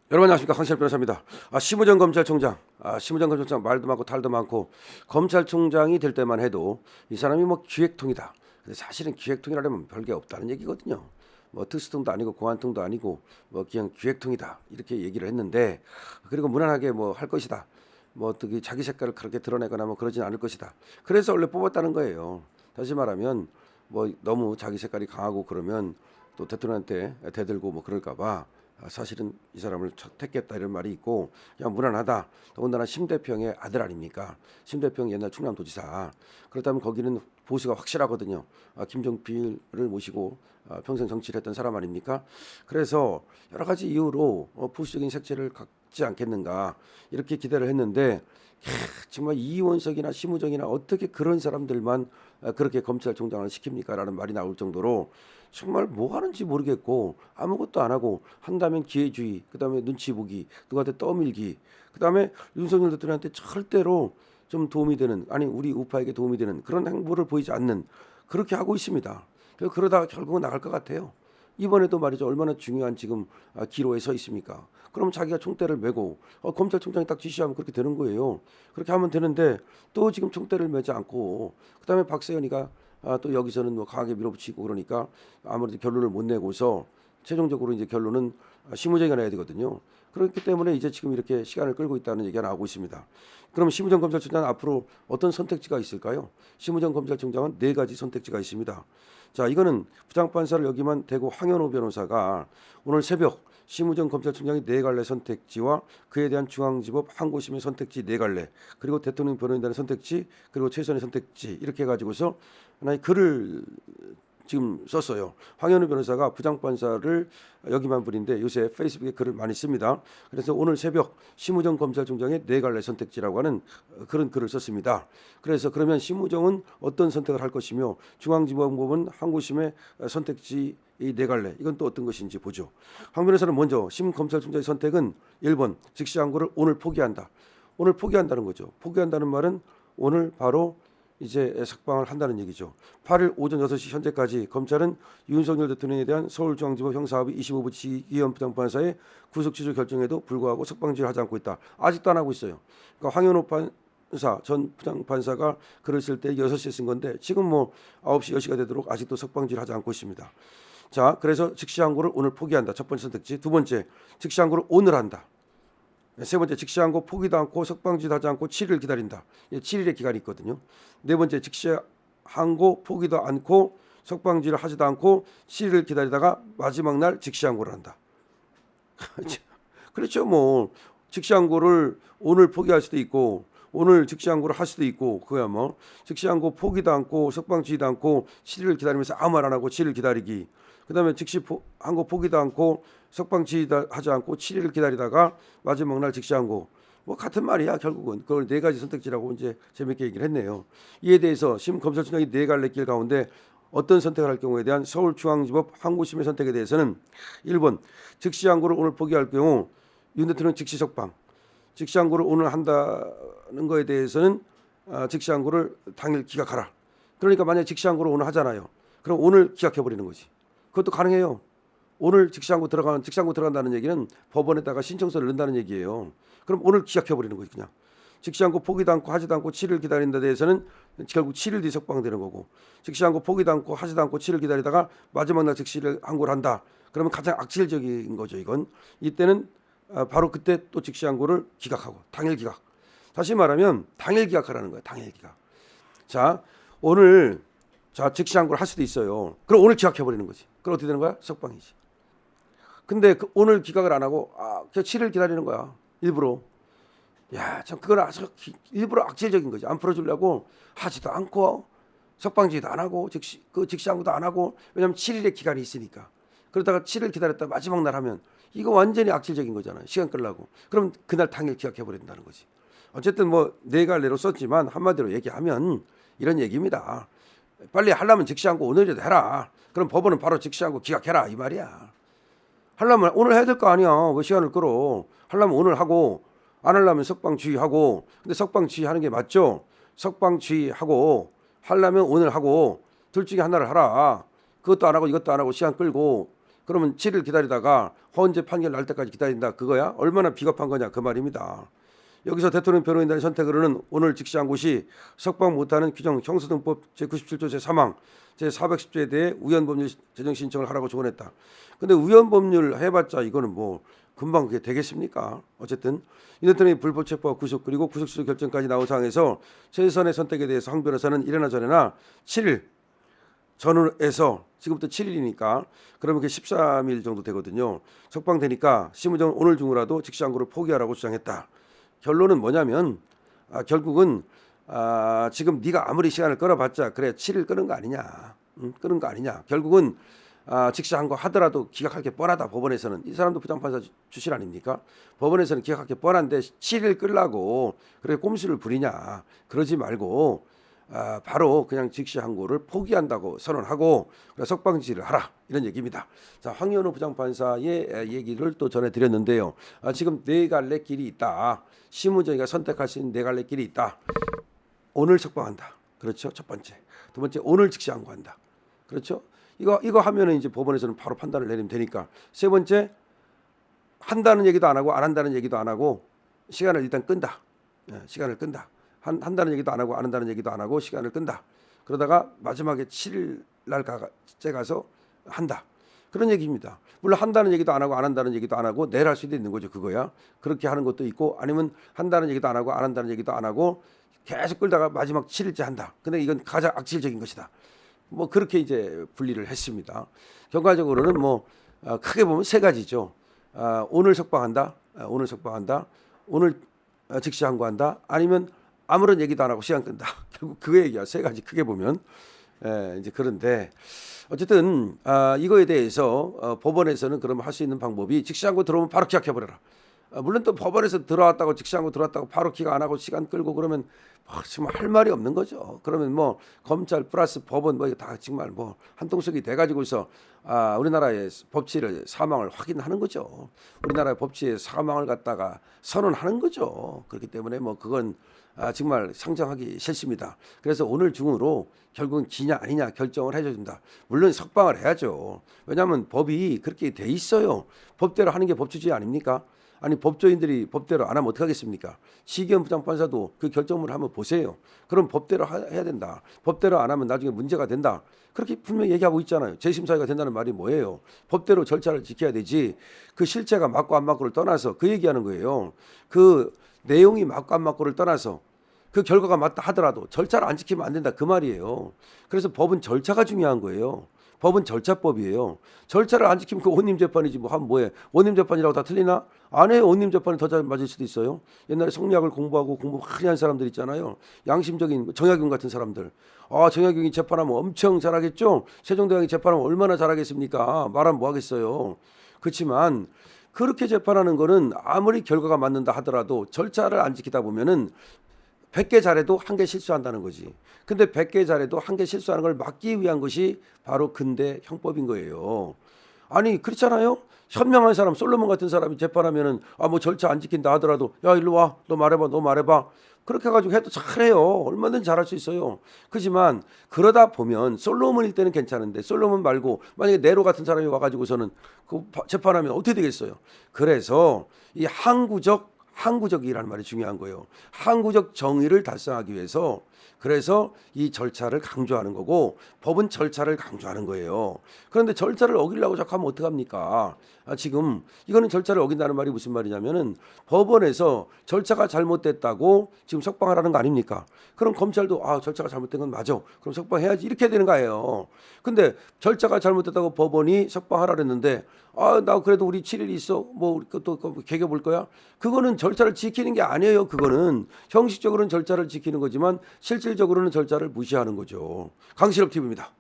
여러분 안녕하십니까, 강시열 변호사입니다. 심우정 검찰총장, 심우정 검찰총장 말도 많고 탈도 많고 검찰총장이 될 때만 해도 이 사람이 뭐 기획통이다. 근데 사실은 기획통이라면 별게 없다는 얘기거든요. 뭐 특수통도 아니고 공안통도 아니고 뭐 그냥 기획통이다 이렇게 얘기를 했는데, 그리고 무난하게 뭐 할 것이다. 뭐 어떻게 자기 색깔을 그렇게 드러내거나 뭐 그러진 않을 것이다. 그래서 원래 뽑았다는 거예요. 다시 말하면 뭐 너무 자기 색깔이 강하고 그러면 또 대통령한테 대들고 뭐 그럴까봐 사실은 이 사람을 택했다 이런 말이 있고, 그냥 무난하다. 더군다나 심대평의 아들 아닙니까? 심대평 옛날 충남도지사. 그렇다면 거기는 보수가 확실하거든요. 김종필을 모시고 평생 정치를 했던 사람 아닙니까? 그래서 여러 가지 이유로 보수적인 색채를 갖지 않겠는가 이렇게 기대를 했는데, 정말 이원석이나 심우정이나 어떻게 그런 사람들만 그렇게 검찰총장을 시킵니까라는 말이 나올 정도로 정말 뭐 하는지 모르겠고 아무것도 안 하고, 한다면 기회주의, 그다음에 눈치 보기, 누구한테 떠밀기, 그다음에 윤석열 대통령한테 절대로 좀 도움이 되는, 아니 우리 우파에게 도움이 되는 그런 행보를 보이지 않는, 그렇게 하고 있습니다. 그러다가 결국은 나갈 것 같아요. 이번에도 말이죠. 얼마나 중요한 지금 기로에 서 있습니까? 그럼 자기가 총대를 메고 검찰총장이 딱 지시하면 그렇게 되는 거예요. 그렇게 하면 되는데 또 지금 총대를 메지 않고, 그다음에 박세현이가 또 여기서는 뭐 강하게 밀어붙이고 그러니까 아무래도 결론을 못 내고서 최종적으로 이제 결론은 심우정이가 내야 되거든요. 그렇기 때문에 이제 지금 이렇게 시간을 끌고 있다는 얘기가 나오고 있습니다. 그럼 심우정 검찰총장은 앞으로 어떤 선택지가 있을까요? 심우정 검찰총장은 4가지 선택지가 있습니다. 자, 이거는 부장판사를 여기만 대구 황현호 변호사가 오늘 새벽 심우정 검찰총장의 4갈래 선택지와 그에 대한 중앙지법 항고심의 선택지 4갈래, 그리고 대통령 변호인단의 선택지, 그리고 최선의 선택지, 이렇게 해가지고서 하나의 글을 지금 썼어요. 황현우 변호사가 부장판사를 여기만 분인데 요새 페이스북에 글을 많이 씁니다. 그래서 오늘 새벽 심우정 검찰총장의 4갈래 선택지라고 하는 그런 글을 썼습니다. 그래서 그러면 심우정은 어떤 선택을 할 것이며 중앙지법법은 항고심의 선택지 이 4갈래, 이건 또 어떤 것인지 보죠. 황 변호사는 먼저 심 검찰총장의 선택은 1번 즉시항고를 오늘 포기한다. 오늘 포기한다는 거죠. 포기한다는 말은 오늘 바로 이제 석방을 한다는 얘기죠. 8일 오전 6시 현재까지 검찰은 윤석열 대통령에 대한 서울중앙지법 형사합의 25부 지기현 부장판사의 구속 취소 결정에도 불구하고 석방지를 하지 않고 있다. 아직도 안 하고 있어요. 그러니까 황현호 판사 전 부장판사가 글을 쓸 때 6시에 쓴 건데 지금 뭐 9시 10시가 되도록 아직도 석방지를 하지 않고 있습니다. 자, 그래서 즉시항고를 오늘 포기한다. 첫 번째 선택지. 두 번째, 즉시항고를 오늘 한다. 세 번째, 즉시항고 포기도 않고 석방지도 하지 않고 7일 기다린다. 7일의 기간이 있거든요. 네 번째, 즉시항고 포기도 않고 석방지를 하지도 않고 7일 기다리다가 마지막 날 즉시항고를 한다. 그렇죠. 뭐 즉시항고를 오늘 포기할 수도 있고 오늘 즉시항고를 할 수도 있고, 그야 뭐 즉시항고 포기도 않고 석방지도 않고 7일 기다리면서 아무 말 안 하고 7일 기다리기. 그다음에 항고 포기도 않고 석방지도 하지 않고 7일을 기다리다가 마지막 날 즉시항고, 뭐 같은 말이야. 결국은 그걸 4가지 선택지라고 이제 재밌게 얘기를 했네요. 이에 대해서 심 검찰총장이 4갈래 길 가운데 어떤 선택을 할 경우에 대한 서울중앙지법 항고심의 선택에 대해서는 1번 즉시항고를 오늘 포기할 경우 윤 대통령 즉시 석방, 즉시항고를 오늘 한다는 거에 대해서는 즉시항고를 당일 기각하라. 그러니까 만약에 즉시항고를 오늘 하잖아요. 그럼 오늘 기각해 버리는 거지. 그것도 가능해요. 오늘 즉시항고 들어간다는 얘기는 법원에다가 신청서를 넣는다는 얘기예요. 그럼 오늘 기각해 버리는 거지 그냥. 즉시항고 포기도 않고 하지도 않고 7일 기다린다 대해서는 결국 7일 뒤 석방되는 거고, 즉시항고 포기도 않고 하지도 않고 7일 기다리다가 마지막 날 즉시를 항고를 한다. 그러면 가장 악질적인 거죠 이건. 이때는 바로 그때 또 즉시항고를 기각하고 당일 기각. 다시 말하면 당일 기각하라는 거예요. 당일 기각. 자, 오늘 즉시항고를 할 수도 있어요. 그럼 오늘 기각해 버리는 거지. 그럼 어떻게 되는 거야? 석방이지. 근데 오늘 기각을 안 하고 그냥 7일 기다리는 거야. 일부러. 야, 참 그건 아주 일부러 악질적인 거지. 안 풀어주려고 하지도 않고 석방지도 안 하고 즉시항고도 안 하고, 왜냐하면 7일의 기간이 있으니까. 그러다가 7일 기다렸다 마지막 날 하면 이거 완전히 악질적인 거잖아요. 시간 끌라고. 그럼 그날 당일 기각해 버린다는 거지. 어쨌든 뭐 4갈래로 썼지만 한마디로 얘기하면 이런 얘기입니다. 빨리 하려면 즉시항고 오늘이라도 해라. 그럼 법원은 바로 즉시항고 기각해라 이 말이야. 하려면 오늘 해야 될 거 아니야. 왜 시간을 끌어. 하려면 오늘 하고, 안 하려면 석방주의하고. 근데 석방주의하는 게 맞죠. 그러면 7일 기다리다가 헌재 판결 날 때까지 기다린다. 그거야? 얼마나 비겁한 거냐 그 말입니다. 여기서 대통령 변호인단의 선택으로는 오늘 직시한 곳이 석방 못하는 규정 형사등법 제97조 제3항 제410조에 대해 우연법률 제정 신청을 하라고 조언했다. 근데 우연법률 해봤자 이거는 뭐 금방 그게 되겠습니까? 어쨌든 이 대통령이 불법 체포와 구속 그리고 구속 취소 결정까지 나온 상황에서 최선의 선택에 대해서 황 변호사는 이래나 저래나 7일 전후에서 지금부터 7일이니까 그러면 그게 13일 정도 되거든요. 석방되니까 심우정은 오늘 중으로라도 직시항고를 포기하라고 주장했다. 결론은 뭐냐면 결국은 지금 네가 아무리 시간을 끌어봤자 그래 7일 끄는 거 아니냐. 끄는 거 아니냐. 결국은 직시항고 하더라도 기각할 게 뻔하다. 법원에서는 이 사람도 부장판사 출신 아닙니까? 법원에서는 기각할 게 뻔한데 7일 끌라고 그래 꼼수를 부리냐. 그러지 말고 바로 그냥 직시항고를 포기한다고 선언하고 석방지를 하라 이런 얘기입니다. 자, 황현우 부장판사의 얘기를 또 전해드렸는데요. 지금 네 갈래 길이 있다. 심우정이가 선택할 수 있는 네 갈래 길이 있다. 오늘 석방한다. 그렇죠. 첫 번째. 두 번째 오늘 직시항고한다. 그렇죠. 이거 하면은 이제 법원에서는 바로 판단을 내리면 되니까. 세 번째 한다는 얘기도 안 하고 안 한다는 얘기도 안 하고 시간을 일단 끈다. 시간을 끈다. 한다는 얘기도 안 하고 안 한다는 얘기도 안 하고 시간을 끈다. 그러다가 마지막에 7일 날 가서 한다. 그런 얘기입니다. 물론 한다는 얘기도 안 하고 안 한다는 얘기도 안 하고 내일 할 수도 있는 거죠. 그거야. 그렇게 하는 것도 있고 아니면 한다는 얘기도 안 하고 안 한다는 얘기도 안 하고 계속 끌다가 마지막 7일째 한다. 근데 이건 가장 악질적인 것이다. 뭐 그렇게 이제 분리를 했습니다. 결과적으로는 뭐 크게 보면 세 가지죠. 오늘 석방한다. 오늘 석방한다. 오늘 직시항고한다. 아니면 아무런 얘기도 안 하고 시간 끈다. 결국 그 얘기야. 세 가지 크게 보면. 이제 그런데 어쨌든 이거에 대해서 법원에서는 그러면 할 수 있는 방법이 직시항고 들어오면 바로 기각해버려라. 물론 또 법원에서 들어왔다고 직시항고 들어왔다고 바로 기각 안 하고 시간 끌고 그러면 정말 할 말이 없는 거죠. 그러면 뭐 검찰 플러스 법원 뭐 이거 다 정말 뭐 한통속이 돼가지고서 우리나라의 법치를 사망을 확인하는 거죠. 우리나라의 법치의 사망을 갖다가 선언하는 거죠. 그렇기 때문에 뭐 그건 정말 상정하기 싫습니다. 그래서 오늘 중으로 결국은 기냐 아니냐 결정을 해줘야 된다. 물론 석방을 해야죠. 왜냐하면 법이 그렇게 돼 있어요. 법대로 하는 게 법치주의 아닙니까? 아니 법조인들이 법대로 안 하면 어떡하겠습니까? 시기현 부장판사도 그 결정문을 한번 보세요. 그럼 법대로 해야 된다. 법대로 안 하면 나중에 문제가 된다. 그렇게 분명히 얘기하고 있잖아요. 재심사유가 된다는 말이 뭐예요? 법대로 절차를 지켜야 되지. 그 실체가 맞고 안 맞고를 떠나서 그 얘기하는 거예요. 그 내용이 맞고 안 맞고를 떠나서 그 결과가 맞다 하더라도 절차를 안 지키면 안 된다 그 말이에요. 그래서 법은 절차가 중요한 거예요. 법은 절차법이에요. 절차를 안 지키면 그 원님 재판이지 뭐 하면 뭐해. 원님 재판이라고 다 틀리나? 안 해요. 원님 재판이 더 잘 맞을 수도 있어요. 옛날에 성리학을 공부하고 공부 많이 한 사람들 있잖아요. 양심적인 정약용 같은 사람들. 정약용이 재판하면 엄청 잘하겠죠. 세종대왕이 재판하면 얼마나 잘하겠습니까? 말하면 뭐 하겠어요. 그렇지만 그렇게 재판하는 거는 아무리 결과가 맞는다 하더라도 절차를 안 지키다 보면은 100개 잘해도 1개 실수한다는 거지. 근데 100개 잘해도 1개 실수하는 걸 막기 위한 것이 바로 근대 형법인 거예요. 아니 그렇잖아요. 현명한 사람 솔로몬 같은 사람이 재판하면은 뭐 절차 안 지킨다 하더라도 야 일로 와 너 말해봐 너 말해봐 그렇게 해가지고 해도 잘해요. 얼마든지 잘할 수 있어요. 그렇지만 그러다 보면 솔로몬일 때는 괜찮은데 솔로몬 말고 만약에 네로 같은 사람이 와가지고서는 그 재판하면 어떻게 되겠어요. 그래서 이 항구적이라는 말이 중요한 거예요. 항구적 정의를 달성하기 위해서 그래서 이 절차를 강조하는 거고 법은 절차를 강조하는 거예요. 그런데 절차를 어기려고 자꾸 하면 어떡합니까? 지금 이거는 절차를 어긴다는 말이 무슨 말이냐면은 법원에서 절차가 잘못됐다고 지금 석방하라는 거 아닙니까? 그럼 검찰도 절차가 잘못된 건 맞아. 그럼 석방해야지 이렇게 되는 거예요. 근데 절차가 잘못됐다고 법원이 석방하라 그랬는데 나 그래도 우리 7일 있어. 뭐 또 개겨 볼 거야. 그거는 절차를 지키는 게 아니에요. 그거는 형식적으로는 절차를 지키는 거지만 실질적으로는 절차를 무시하는 거죠. 강실업 TV입니다.